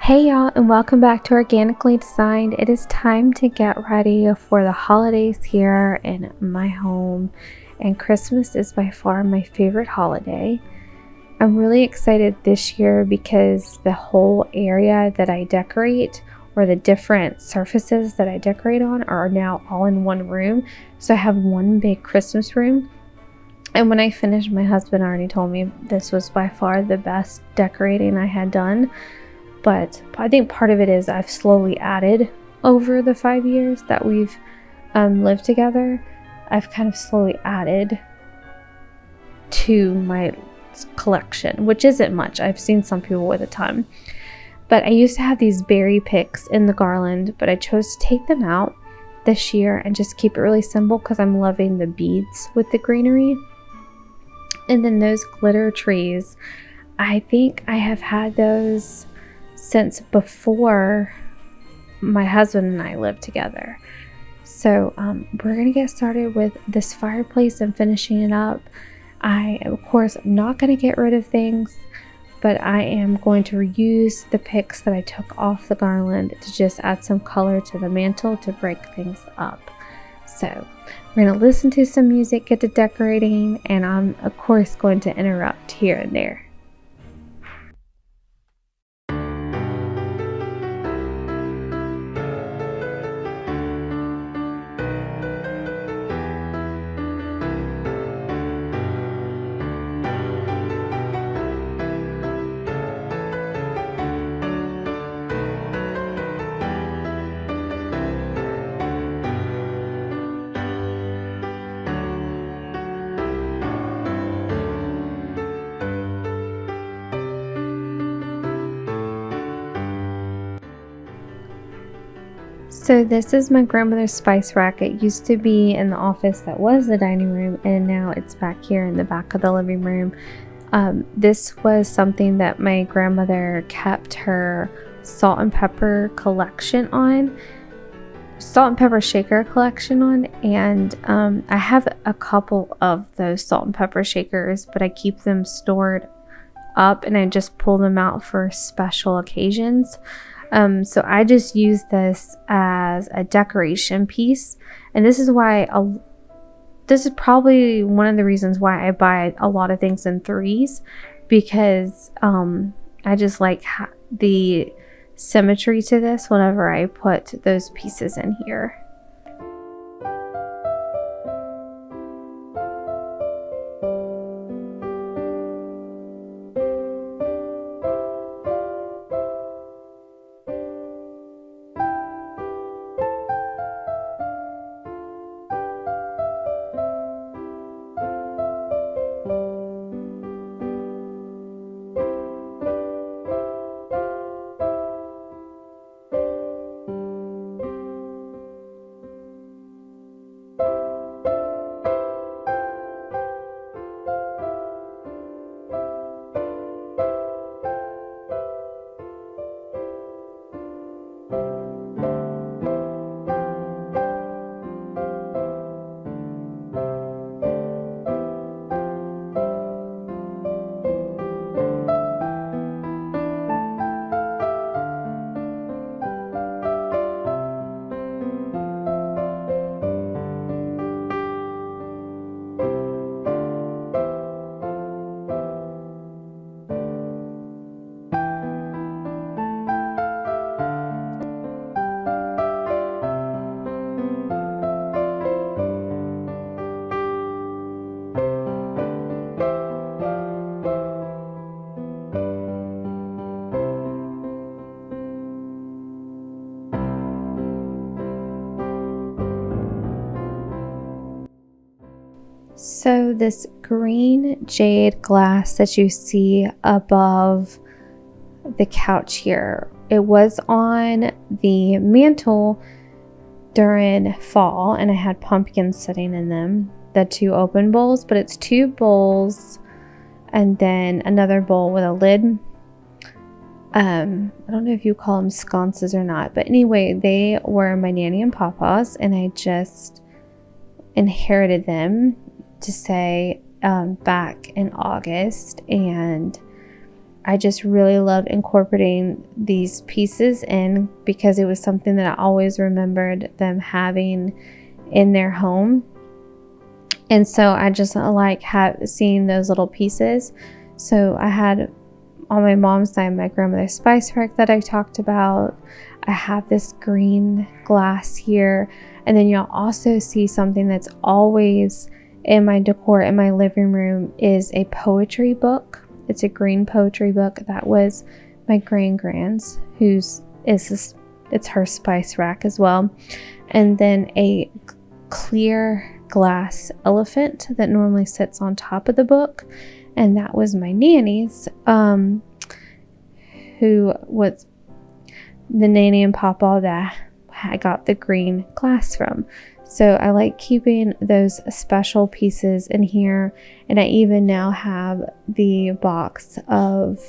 Hey y'all, and welcome back to Organically Designed. It is time to get ready for the holidays here in my home, and Christmas is by far my favorite holiday. I'm really excited this year because the whole area that I decorate, or the different surfaces that I decorate on, are now all in one room. So I have one big Christmas room. And when I finished, my husband already told me this was by far the best decorating I had done. But I think part of it is I've slowly added over the 5 years that we've lived together. I've kind of slowly added to my collection, which isn't much. I've seen some people with a ton. But I used to have these berry picks in the garland, but I chose to take them out this year and just keep it really simple because I'm loving the beads with the greenery. And then those glitter trees, I think I have had those since before my husband and I lived together. So we're gonna get started with this fireplace and finishing it up. I am, of course, not gonna get rid of things, but I am going to reuse the picks that I took off the garland to just add some color to the mantle to break things up. So we're gonna listen to some music, get to decorating, and I'm of course going to interrupt here and there. So this is my grandmother's spice rack. It used to be in the office that was the dining room, and now it's back here in the back of the living room. This was something that my grandmother kept her salt and pepper collection on, salt and pepper shaker collection on, and I have a couple of those salt and pepper shakers, but I keep them stored up and I just pull them out for special occasions. So I just use this as a decoration piece, and this is why this is probably one of the reasons why I buy a lot of things in threes, because I just like the symmetry to this whenever I put those pieces in here. So this green jade glass that you see above the couch here, it was on the mantle during fall, and I had pumpkins sitting in them, the two open bowls, but it's two bowls and then another bowl with a lid. I don't know if you call them sconces or not, but anyway, they were my nanny and papa's, and I just inherited them to say back in August, and I just really love incorporating these pieces in because it was something that I always remembered them having in their home. And so I just like seeing those little pieces. So I had on my mom's side my grandmother's spice rack that I talked about. I have this green glass here, and then you'll also see something that's always in my decor in my living room is a poetry book. It's a green poetry book that was my grand's, it's her spice rack as well. And then a clear glass elephant that normally sits on top of the book, and that was my nanny's, who was the nanny and papa that I got the green glass from. So I like keeping those special pieces in here, and I even now have the box of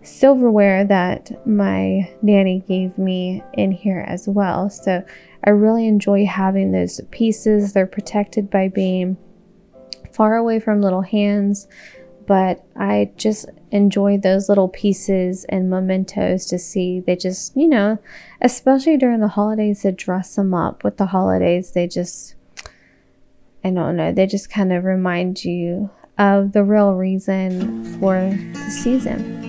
silverware that my nanny gave me in here as well. So I really enjoy having those pieces. They're protected by being far away from little hands, but I just enjoy those little pieces and mementos to see. They just, especially during the holidays, to dress them up with the holidays, I don't know, they just kind of remind you of the real reason for the season.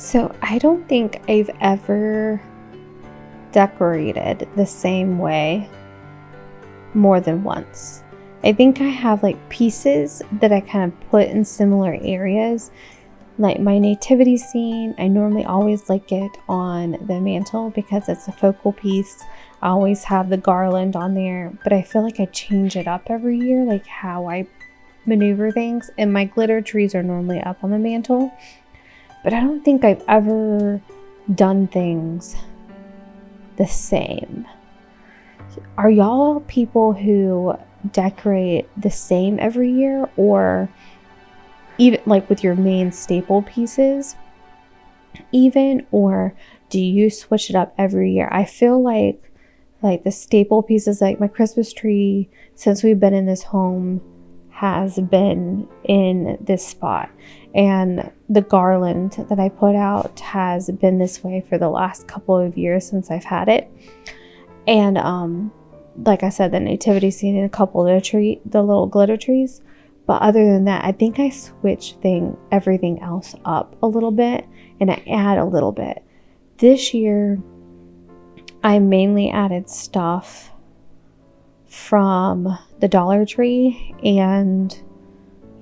So I don't think I've ever decorated the same way more than once. I think I have like pieces that I kind of put in similar areas. Like my nativity scene, I normally always like it on the mantle because it's a focal piece. I always have the garland on there, but I feel like I change it up every year, like how I maneuver things. And my glitter trees are normally up on the mantle, but I don't think I've ever done things the same. Are y'all people who decorate the same every year, or even like with your main staple pieces even, or do you switch it up every year? I feel like the staple pieces, like my Christmas tree, since we've been in this home, has been in this spot, and the garland that I put out has been this way for the last couple of years since I've had it. And like I said, the nativity scene and a couple of the little glitter trees. But other than that, I think I switch everything else up a little bit, and I add a little bit. This year, I mainly added stuff from the Dollar Tree and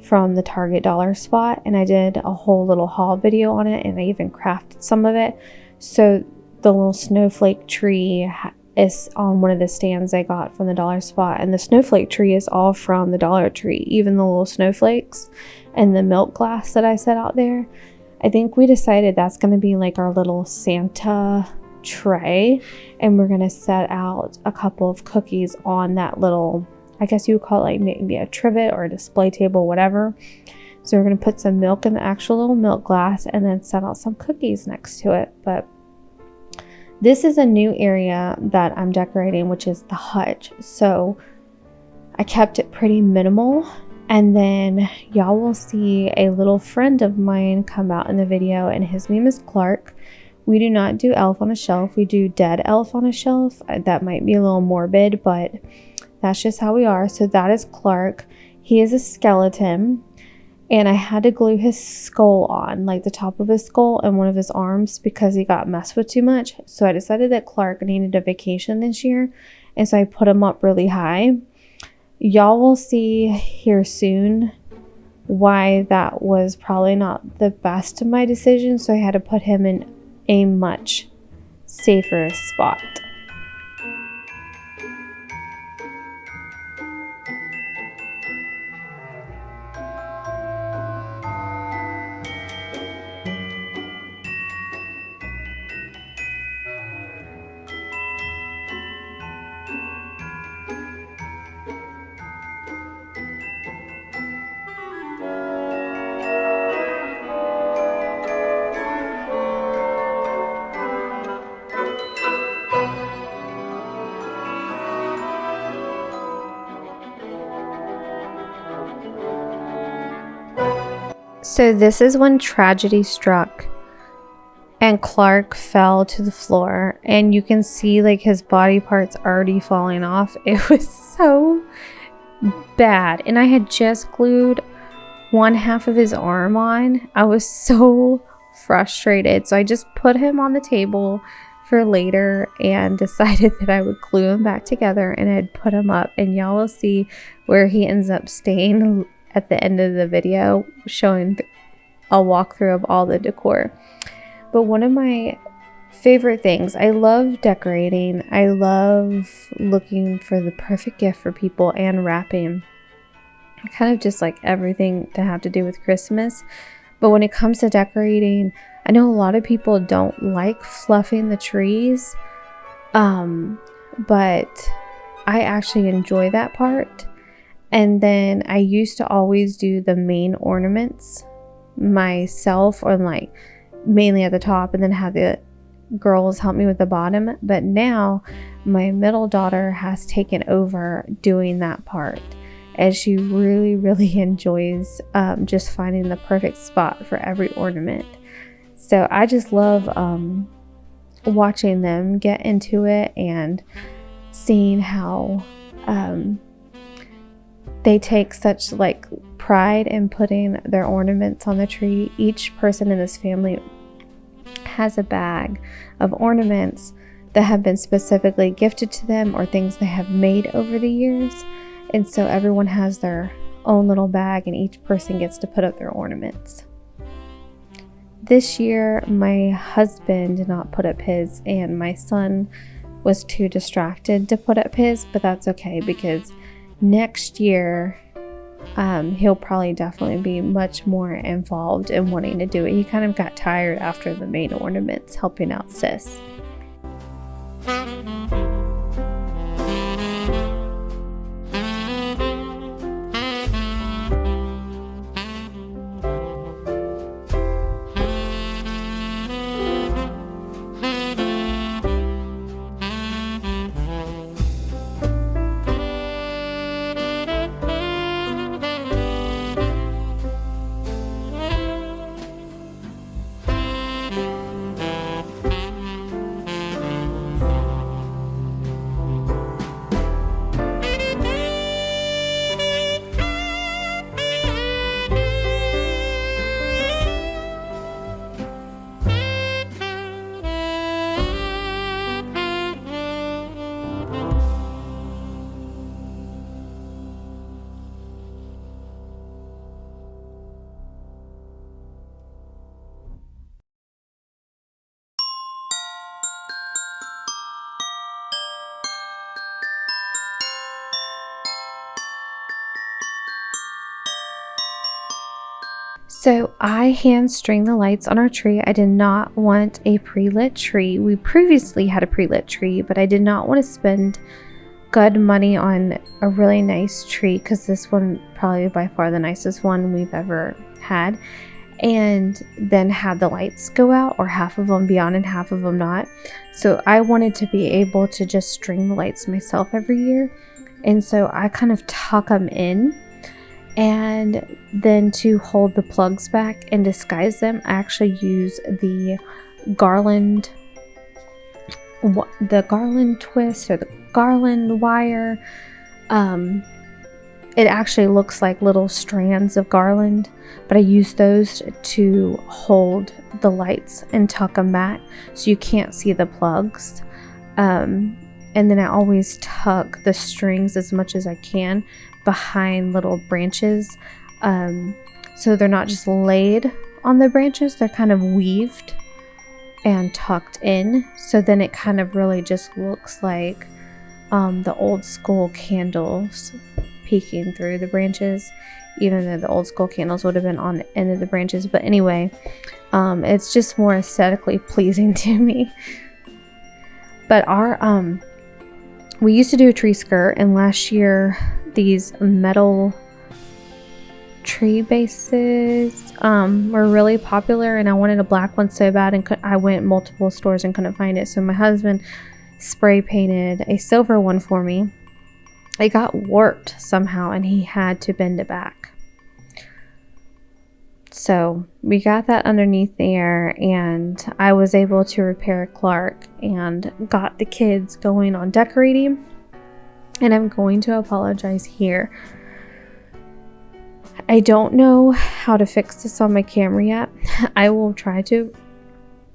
from the Target dollar spot, and I did a whole little haul video on it, and I even crafted some of it. So the little snowflake tree is on one of the stands I got from the dollar spot, and the snowflake tree is all from the Dollar Tree, even the little snowflakes and the milk glass that I set out there. I think we decided that's going to be like our little Santa tray, and we're going to set out a couple of cookies on that little, I guess you would call it like maybe a trivet or a display table, whatever. So we're going to put some milk in the actual little milk glass and then set out some cookies next to it. But this is a new area that I'm decorating, which is the hutch. So I kept it pretty minimal. And then y'all will see a little friend of mine come out in the video, and his name is Clark. We do not do elf on a shelf. We do dead elf on a shelf. That might be a little morbid, but that's just how we are. So that is Clark. He is a skeleton. And I had to glue his skull on, like the top of his skull and one of his arms, because he got messed with too much. So I decided that Clark needed a vacation this year. And so I put him up really high. Y'all will see here soon why that was probably not the best of my decision. So I had to put him in a much safer spot. So this is when tragedy struck and Clark fell to the floor, and you can see like his body parts already falling off. It was so bad, and I had just glued one half of his arm on. I was so frustrated, so I just put him on the table for later and decided that I would glue him back together, and I'd put him up, and y'all will see where he ends up staying at the end of the video, showing a walkthrough of all the decor. But one of my favorite things, I love decorating. I love looking for the perfect gift for people and wrapping. I kind of just like everything to have to do with Christmas. But when it comes to decorating, I know a lot of people don't like fluffing the trees. But I actually enjoy that part. And then I used to always do the main ornaments myself, or like mainly at the top, and then have the girls help me with the bottom. But now my middle daughter has taken over doing that part, as she really enjoys just finding the perfect spot for every ornament. So I just love watching them get into it and seeing how they take such like pride in putting their ornaments on the tree. Each person in this family has a bag of ornaments that have been specifically gifted to them, or things they have made over the years. And so everyone has their own little bag, and each person gets to put up their ornaments. This year, my husband did not put up his, and my son was too distracted to put up his, but that's okay, because next year he'll probably definitely be much more involved in wanting to do it. He kind of got tired after the main ornaments helping out sis. So I hand string the lights on our tree. I did not want a pre-lit tree. We previously had a pre-lit tree, but I did not want to spend good money on a really nice tree, because this one probably by far the nicest one we've ever had, and then have the lights go out, or half of them be on and half of them not. So I wanted to be able to just string the lights myself every year, and so I kind of tuck them in, and then to hold the plugs back and disguise them, I actually use the garland twist, or the garland wire. It actually looks like little strands of garland, but I use those to hold the lights and tuck them back so you can't see the plugs. And then I always tuck the strings as much as I can behind little branches, so they're not just laid on the branches, they're kind of weaved and tucked in, so then it kind of really just looks like the old school candles peeking through the branches, even though the old school candles would have been on the end of the branches. But anyway, it's just more aesthetically pleasing to me. But our we used to do a tree skirt, and last year these metal tree bases were really popular, and I wanted a black one so bad, and I went multiple stores and couldn't find it. So my husband spray painted a silver one for me. It got warped somehow, and he had to bend it back. So we got that underneath there, and I was able to repair Clark and got the kids going on decorating. And I'm going to apologize here. I don't know how to fix this on my camera yet. I will try to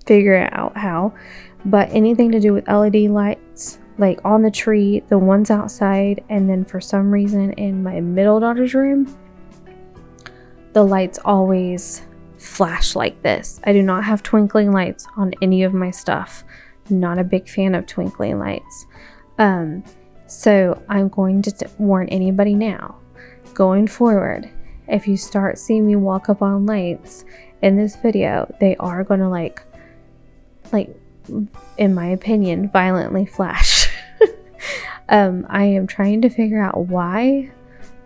figure out how. But anything to do with LED lights, like on the tree, the ones outside, and then for some reason in my middle daughter's room, the lights always flash like this. I do not have twinkling lights on any of my stuff. Not a big fan of twinkling lights. So I'm going to warn anybody now, going forward, if you start seeing me walk up on lights in this video, they are going to like, in my opinion, violently flash. I am trying to figure out why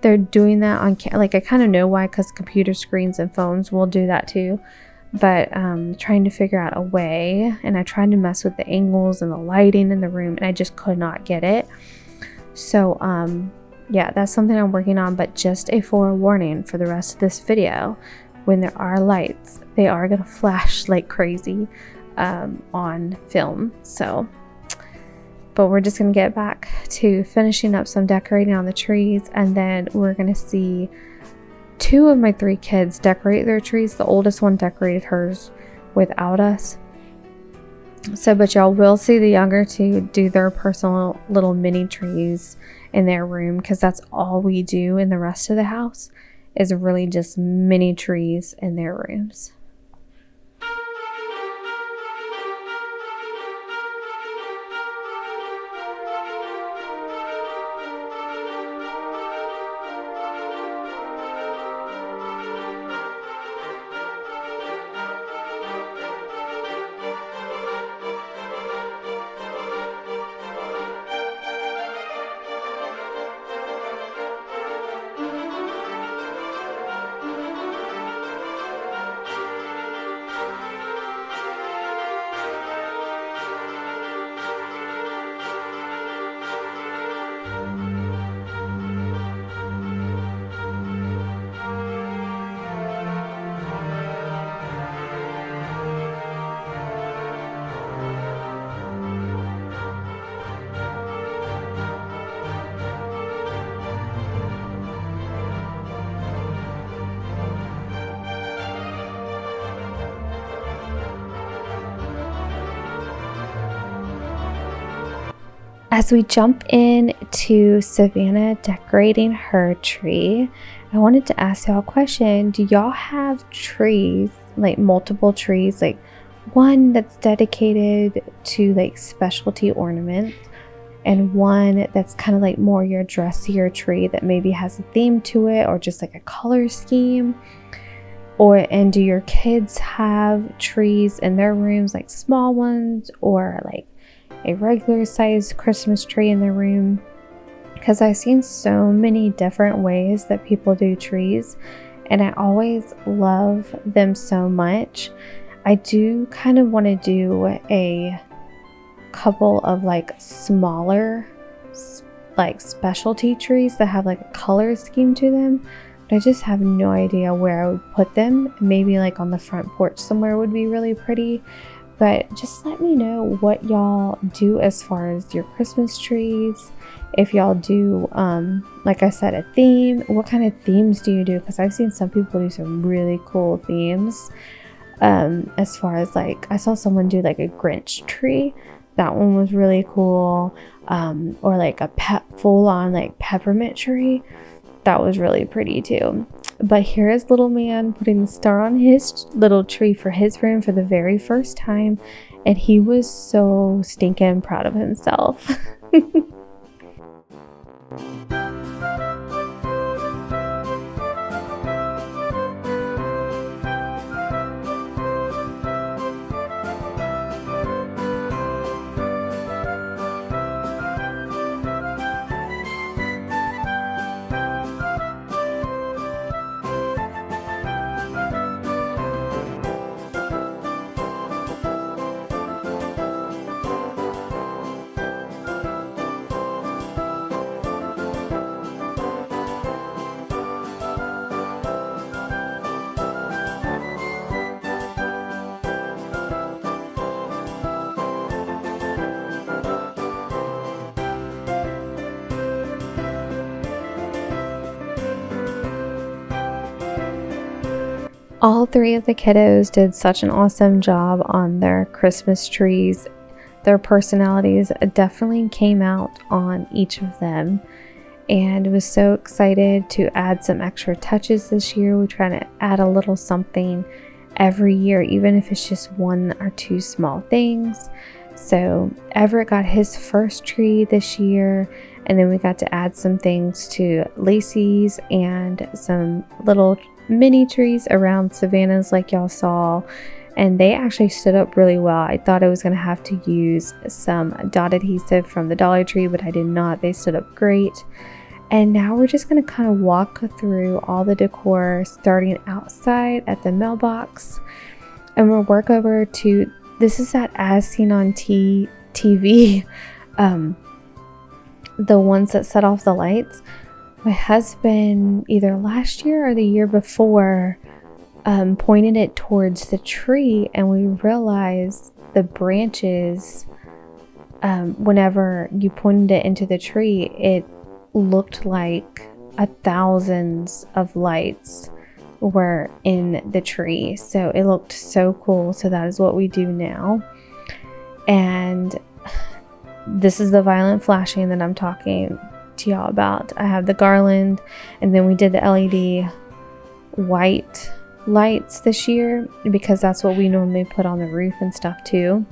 they're doing that on I kind of know why, because computer screens and phones will do that too, but trying to figure out a way, and I tried to mess with the angles and the lighting in the room, and I just could not get it. So yeah, that's something I'm working on, but just a forewarning for the rest of this video, when there are lights, they are gonna flash like crazy on film. So, but we're just gonna get back to finishing up some decorating on the trees, and then we're gonna see 2 of my 3 kids decorate their trees. The oldest one decorated hers without us. So, but y'all will see the younger 2 do their personal little mini trees in their room, because that's all we do in the rest of the house, is really just mini trees in their rooms. As we jump into Savannah decorating her tree, I wanted to ask y'all a question. Do y'all have trees, like multiple trees, like one that's dedicated to like specialty ornaments, and one that's kind of like more your dressier tree that maybe has a theme to it, or just like a color scheme? And do your kids have trees in their rooms, like small ones, or like a regular sized Christmas tree in their room? Because I've seen so many different ways that people do trees, and I always love them so much. I do kind of want to do a couple of like smaller, like specialty trees that have like a color scheme to them, but I just have no idea where I would put them. Maybe like on the front porch somewhere would be really pretty. But just let me know what y'all do as far as your Christmas trees. If y'all do, like I said, a theme. What kind of themes do you do? Because I've seen some people do some really cool themes. As far as like, I saw someone do like a Grinch tree. That one was really cool. Or like a full-on like peppermint tree. That was really pretty too. But here is little man putting the star on his little tree for his room for the very first time, and he was so stinking proud of himself. All three of the kiddos did such an awesome job on their Christmas trees. Their personalities definitely came out on each of them, and was so excited to add some extra touches this year. We try to add a little something every year, even if it's just one or two small things. So Everett got his first tree this year, and then we got to add some things to Lacey's and some little mini trees around Savannah's like y'all saw, and they actually stood up really well. I thought I was going to have to use some dot adhesive from the Dollar Tree, but I did not. They stood up great. And now we're just going to kind of walk through all the decor, starting outside at the mailbox, and we'll work over to, this is that As Seen on TV, the ones that set off the lights. My husband, either last year or the year before, pointed it towards the tree, and we realized the branches, whenever you pointed it into the tree, it looked like thousands of lights were in the tree. So it looked so cool. So that is what we do now. And this is the violent flashing that I'm talking to y'all about. I have the garland, and then we did the LED white lights this year because that's what we normally put on the roof and stuff too.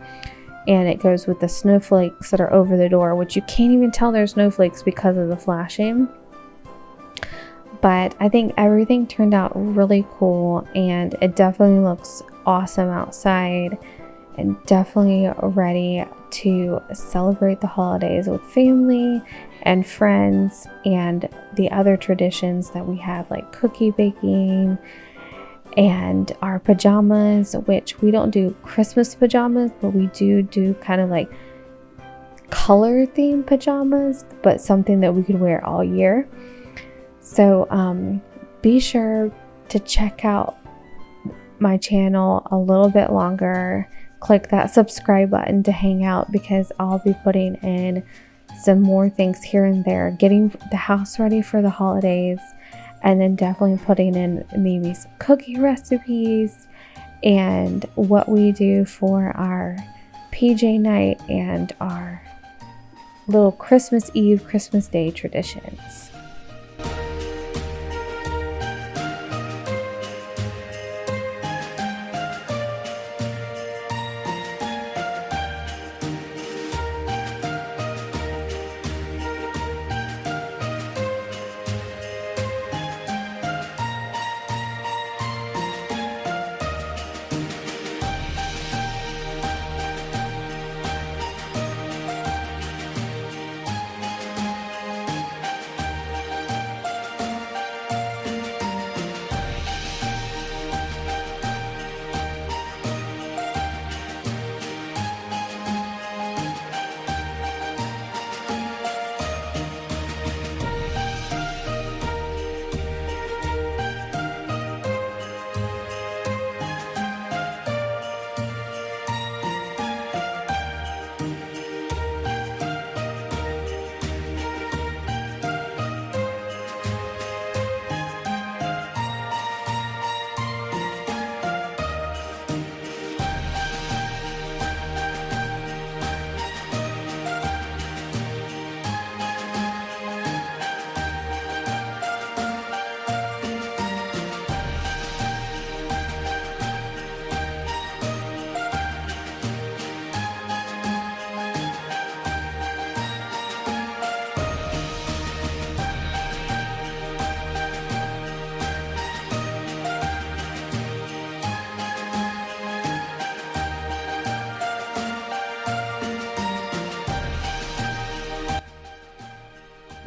And it goes with the snowflakes that are over the door, which you can't even tell they're snowflakes because of the flashing. But I think everything turned out really cool, and it definitely looks awesome outside, and definitely ready to celebrate the holidays with family and friends, and the other traditions that we have, like cookie baking and our pajamas, which we don't do Christmas pajamas, but we do kind of like color themed pajamas, but something that we could wear all year. So be sure to check out my channel a little bit longer. Click that subscribe button to hang out, because I'll be putting in some more things here and there, getting the house ready for the holidays, and then definitely putting in maybe some cookie recipes and what we do for our PJ night and our little Christmas Eve, Christmas Day traditions.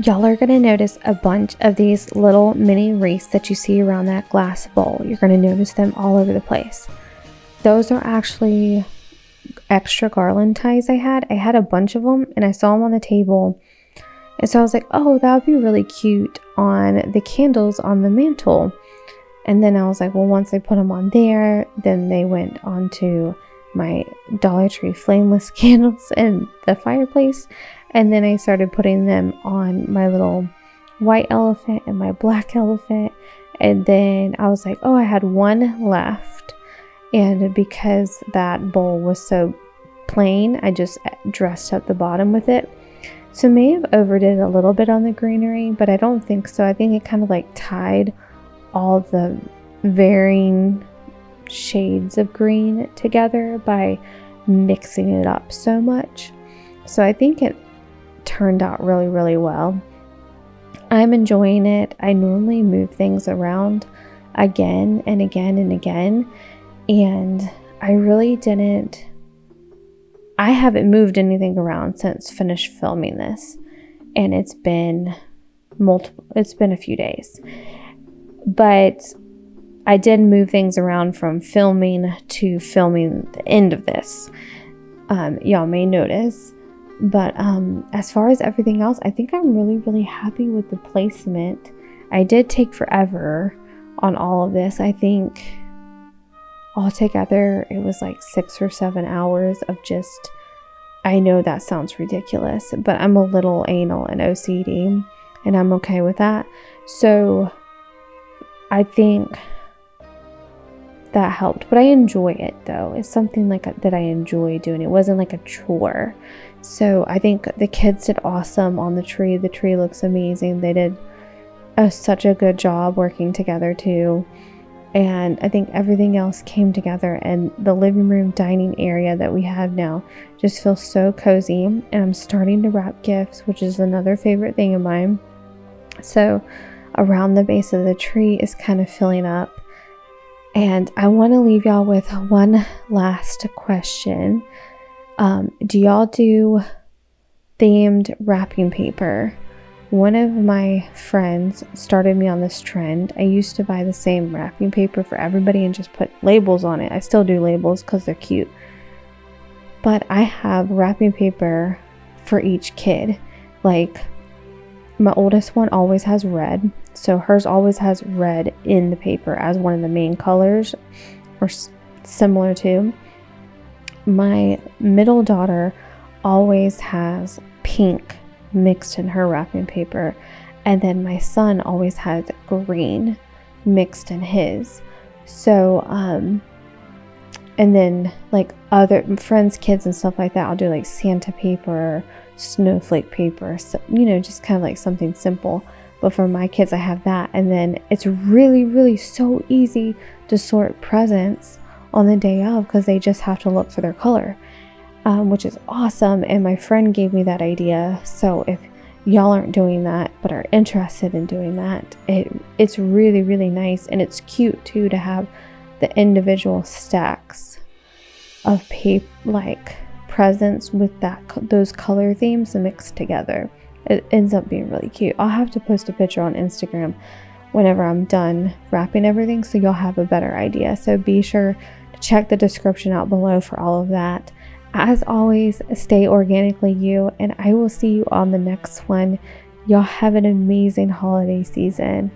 y'all are going to notice a bunch of these little mini wreaths that you see around that glass bowl. You're going to notice them all over the place. Those are actually extra garland ties I had. I had a bunch of them and I saw them on the table. And so I was like, oh, that would be really cute on the candles on the mantle. And then I was like, well, once I put them on there, then they went onto my Dollar Tree flameless candles in the fireplace. And then I started putting them on my little white elephant and my black elephant. And then I was like, oh, I had one left. And because that bowl was so plain, I just dressed up the bottom with it. So may have overdid a little bit on the greenery, but I don't think so. I think it kind of like tied all the varying shades of green together by mixing it up so much. So I think it turned out really, really well. I'm enjoying it. I normally move things around again and again and again, and I haven't moved anything around since finished filming this, and it's been a few days. But I did move things around from filming to filming the end of this. Y'all may notice. But as far as everything else, I think I'm really, really happy with the placement. I did take forever on all of this. I think altogether it was like 6 or 7 hours of just, I know that sounds ridiculous, but I'm a little anal and OCD, and I'm okay with that. So I think that helped, but I enjoy it though. It's something that I enjoy doing. It wasn't like a chore. So I think the kids did awesome on the tree. The tree looks amazing. They did such a good job working together too. And I think everything else came together, and the living room dining area that we have now just feels so cozy. And I'm starting to wrap gifts, which is another favorite thing of mine. So around the base of the tree is kind of filling up. And I want to leave y'all with one last question. Do y'all do themed wrapping paper? One of my friends started me on this trend. I used to buy the same wrapping paper for everybody and just put labels on it. I still do labels because they're cute. But I have wrapping paper for each kid. Like, my oldest one always has red. So hers always has red in the paper as one of the main colors, or similar to. My middle daughter always has pink mixed in her wrapping paper, and then my son always has green mixed in his. So and then like other friends' kids and stuff like that, I'll do like Santa paper, snowflake paper, so, just kind of like something simple. But for my kids, I have that. And then it's really, really so easy to sort presents on the day of, because they just have to look for their color, which is awesome. And my friend gave me that idea. So if y'all aren't doing that but are interested in doing that, it's really, really nice. And it's cute too to have the individual stacks of paper, like presents with those color themes mixed together. It ends up being really cute. I'll have to post a picture on Instagram whenever I'm done wrapping everything, so you'll have a better idea. So be sure to check the description out below for all of that. As always, stay organically you, and I will see you on the next one. Y'all have an amazing holiday season.